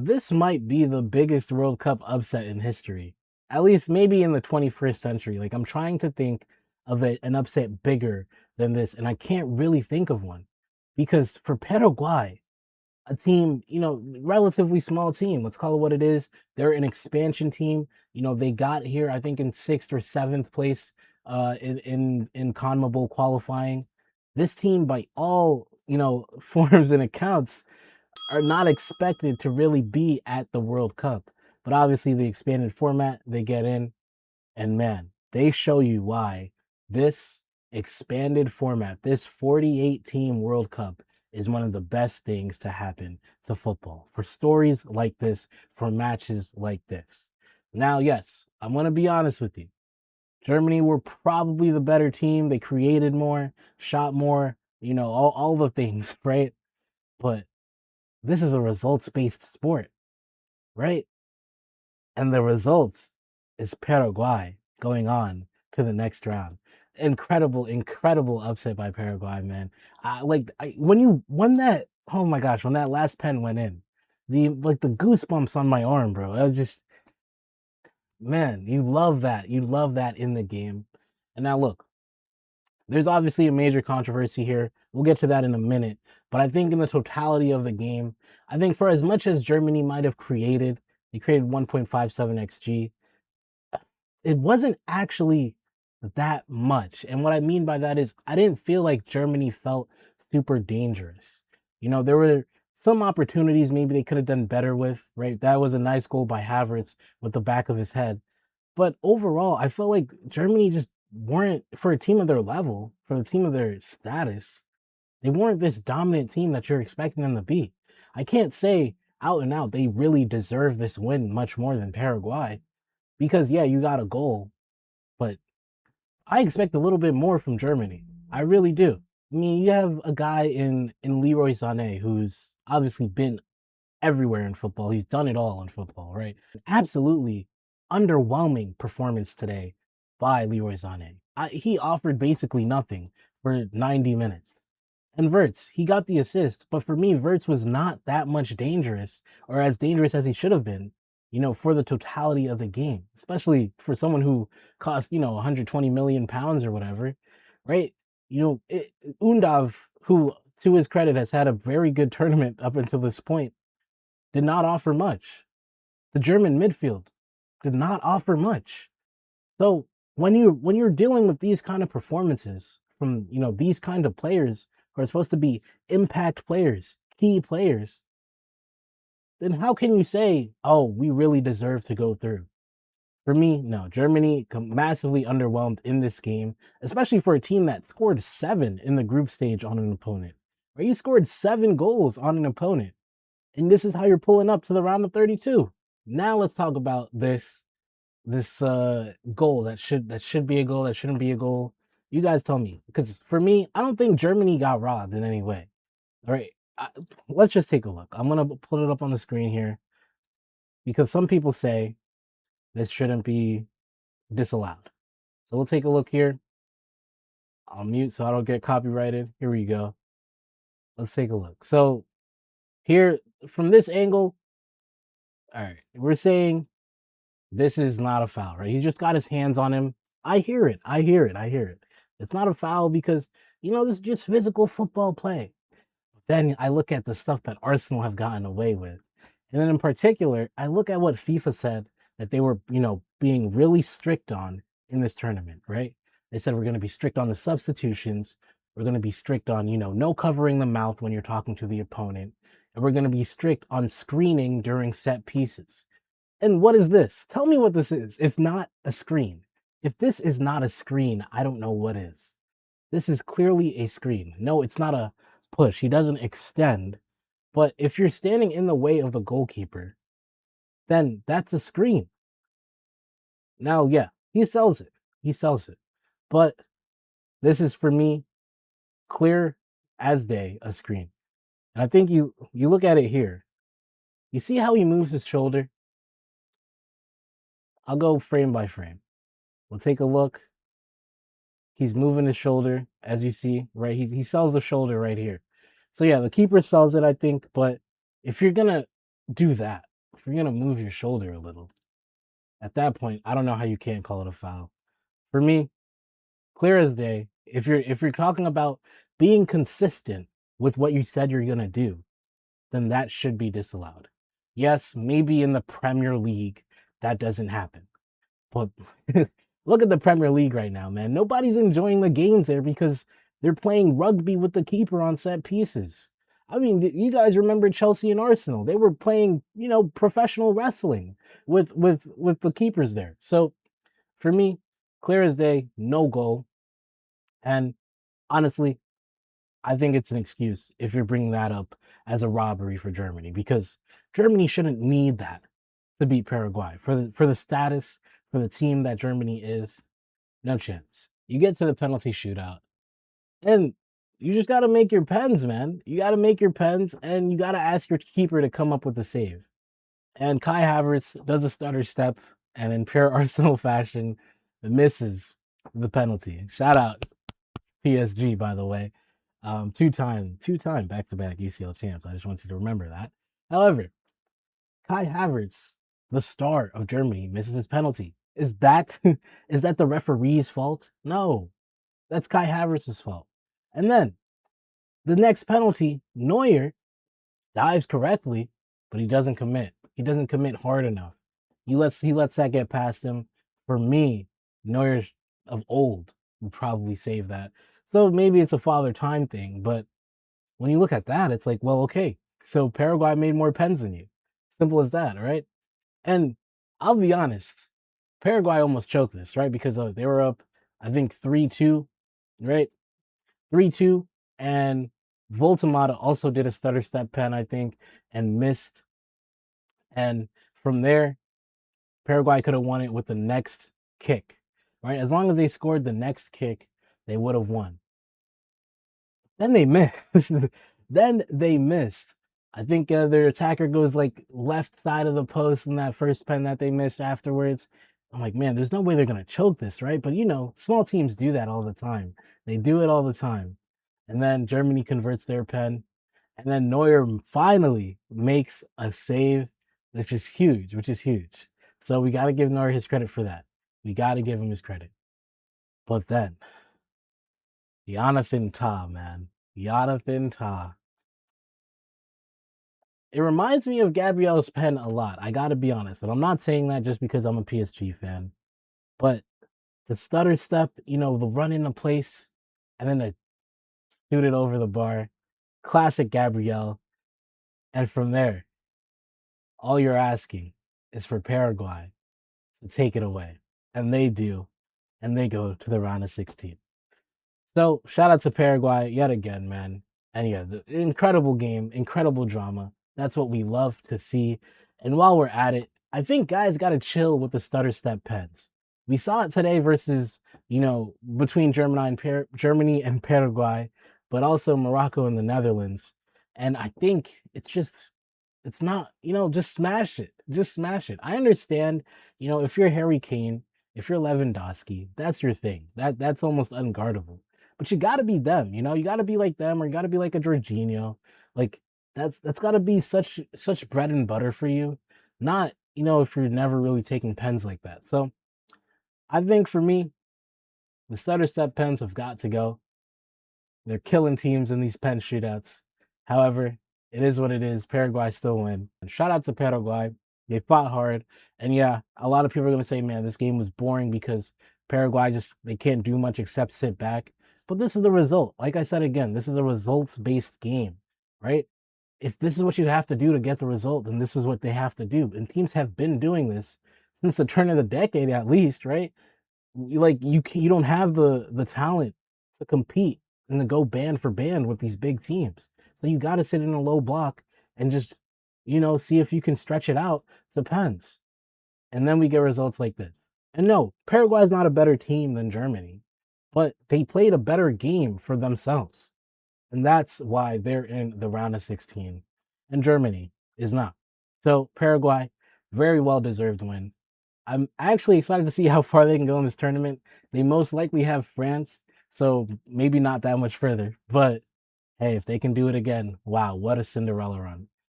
this might be the biggest World Cup upset in history. At least maybe in the 21st century. Like I'm trying to think of an upset bigger than this, and I can't really think of one. Because for Paraguay, a team, relatively small team, let's call it what it is. They're an expansion team. They got here, I think, in sixth or seventh place in CONMEBOL qualifying. This team, by all forms and accounts, are not expected to really be at the World Cup. But obviously, the expanded format, they get in, and man, they show you why this expanded format, this 48 team World Cup, is one of the best things to happen to football for stories like this, for matches like this. Now, yes, I'm going to be honest with you. Germany were probably the better team. They created more, shot more, all the things, right? But this is a results based sport, right? And the result is Paraguay going on to the next round. Incredible, incredible upset by Paraguay, man. When that, oh my gosh, when that last pen went in, the goosebumps on my arm, bro. I was just, man, you love that. You love that in the game. And now look, there's obviously a major controversy here. We'll get to that in a minute. But I think in the totality of the game, I think for as much as Germany might have created, they created 1.57 XG. It wasn't actually that much. And what I mean by that is I didn't feel like Germany felt super dangerous. There were some opportunities maybe they could have done better with, right? That was a nice goal by Havertz with the back of his head. But overall, I felt like Germany just weren't, for a team of their level, for a team of their status, they weren't this dominant team that you're expecting them to be. I can't say out and out they really deserve this win much more than Paraguay because, yeah, you got a goal, but I expect a little bit more from Germany. I really do. I mean, you have a guy in Leroy Sané who's obviously been everywhere in football. He's done it all in football, right? Absolutely underwhelming performance today by Leroy Sané. He offered basically nothing for 90 minutes. And Verts, he got the assist, but for me, Verts was not that much dangerous or as dangerous as he should have been, for the totality of the game, especially for someone who cost, 120 million pounds or whatever, right? Undav, who to his credit has had a very good tournament up until this point, did not offer much. The German midfield did not offer much. So when you're dealing with these kind of performances from these kind of players who are supposed to be impact players, key players, then how can you say, "Oh, we really deserve to go through"? For me, no. Germany massively underwhelmed in this game, especially for a team that scored 7 in the group stage on an opponent. Right? You scored 7 goals on an opponent, and this is how you're pulling up to the round of 32. Now let's talk about this goal that should be a goal, that shouldn't be a goal. You guys tell me, because for me, I don't think Germany got robbed in any way. All right, let's just take a look. I'm gonna put it up on the screen here because some people say this shouldn't be disallowed. So we'll take a look here. I'll mute so I don't get copyrighted. Here we go. Let's take a look. So here, from this angle, all right, we're saying this is not a foul, right? He's just got his hands on him. I hear it. I hear it. I hear it. It's not a foul because, this is just physical football play. But then I look at the stuff that Arsenal have gotten away with. And then in particular, I look at what FIFA said that they were, being really strict on in this tournament, right? They said we're going to be strict on the substitutions. We're going to be strict on, no covering the mouth when you're talking to the opponent. And we're going to be strict on screening during set pieces. And what is this? Tell me what this is, if not a screen. If this is not a screen, I don't know what is. This is clearly a screen. No, it's not a push. He doesn't extend. But if you're standing in the way of the goalkeeper, then that's a screen. Now, yeah, he sells it. He sells it. But this is, for me, clear as day, a screen. And I think you look at it here. You see how he moves his shoulder? I'll go frame by frame. We'll take a look. He's moving his shoulder, as you see, right? He sells the shoulder right here. So yeah, the keeper sells it, I think. But if you're gonna do that, if you're gonna move your shoulder a little, at that point, I don't know how you can't call it a foul. For me, clear as day. If you're talking about being consistent with what you said you're gonna do, then that should be disallowed. Yes, maybe in the Premier League that doesn't happen. But look at the Premier League right now, man. Nobody's enjoying the games there because they're playing rugby with the keeper on set pieces. I mean, you guys remember Chelsea and Arsenal? They were playing, professional wrestling with the keepers there. So for me, clear as day, no goal. And honestly, I think it's an excuse if you're bringing that up as a robbery for Germany because Germany shouldn't need that to beat Paraguay for the status for the team that Germany is. No chance. You get to the penalty shootout, and you just got to make your pens, man. You got to make your pens, and you got to ask your keeper to come up with the save. And Kai Havertz does a stutter step, and in pure Arsenal fashion, misses the penalty. Shout out PSG, by the way. Two-time back-to-back UCL champs. I just want you to remember that. However, Kai Havertz, the star of Germany, misses his penalty. Is that is that the referee's fault? No, that's Kai Havertz's fault. And then the next penalty, Neuer dives correctly, but he doesn't commit. He doesn't commit hard enough. He lets that get past him. For me, Neuer of old would probably save that. So maybe it's a father time thing, but when you look at that, it's like, well, okay, so Paraguay made more pens than you. Simple as that, right? And I'll be honest, Paraguay almost choked this, right? Because they were up, I think 3-2, right? 3-2, and Voltamata also did a stutter step pen, I think, and missed. And from there, Paraguay could have won it with the next kick, right? As long as they scored the next kick, they would have won. Then they missed. Then they missed. I think their attacker goes like left side of the post in that first pen that they missed afterwards. I'm like, man, there's no way they're gonna choke this, right? But small teams do that all the time. They do it all the time. And then Germany converts their pen, and then Neuer finally makes a save, which is huge, which is huge. So we got to give Neuer his credit for that. We got to give him his credit. But then, Jonathan Tah, man. Jonathan Tah. It reminds me of Gabriel's pen a lot. I got to be honest. And I'm not saying that just because I'm a PSG fan. But the stutter step, the run into place, and then the shoot it over the bar. Classic Gabriel. And from there, all you're asking is for Paraguay to take it away. And they do. And they go to the round of 16. So shout out to Paraguay yet again, man. And yeah, the incredible game, incredible drama. That's what we love to see. And while we're at it, I think guys got to chill with the stutter step pens. We saw it today versus, between Germany and Paraguay, but also Morocco and the Netherlands. And I think it's not, just smash it. Just smash it. I understand, if you're Harry Kane, if you're Lewandowski, that's your thing. That's almost unguardable. But you gotta be them, you gotta be like them, or you gotta be like a Jorginho. Like that's gotta be such bread and butter for you. Not, if you're never really taking pens like that. So I think for me, the stutter step pens have got to go. They're killing teams in these pen shootouts. However, it is what it is. Paraguay still win. And shout out to Paraguay. They fought hard. And yeah, a lot of people are going to say, man, this game was boring because Paraguay they can't do much except sit back. But this is the result. Like I said again, this is a results-based game, right? If this is what you have to do to get the result, then this is what they have to do. And teams have been doing this since the turn of the decade at least, right? You don't have the talent to compete and to go band for band with these big teams. So you got to sit in a low block and just see if you can stretch it out to pens. And then we get results like this. And no, Paraguay is not a better team than Germany, but they played a better game for themselves. And that's why they're in the round of 16 and Germany is not. So Paraguay, very well deserved win. I'm actually excited to see how far they can go in this tournament. They most likely have France, so maybe not that much further. But hey, if they can do it again, wow, what a Cinderella run.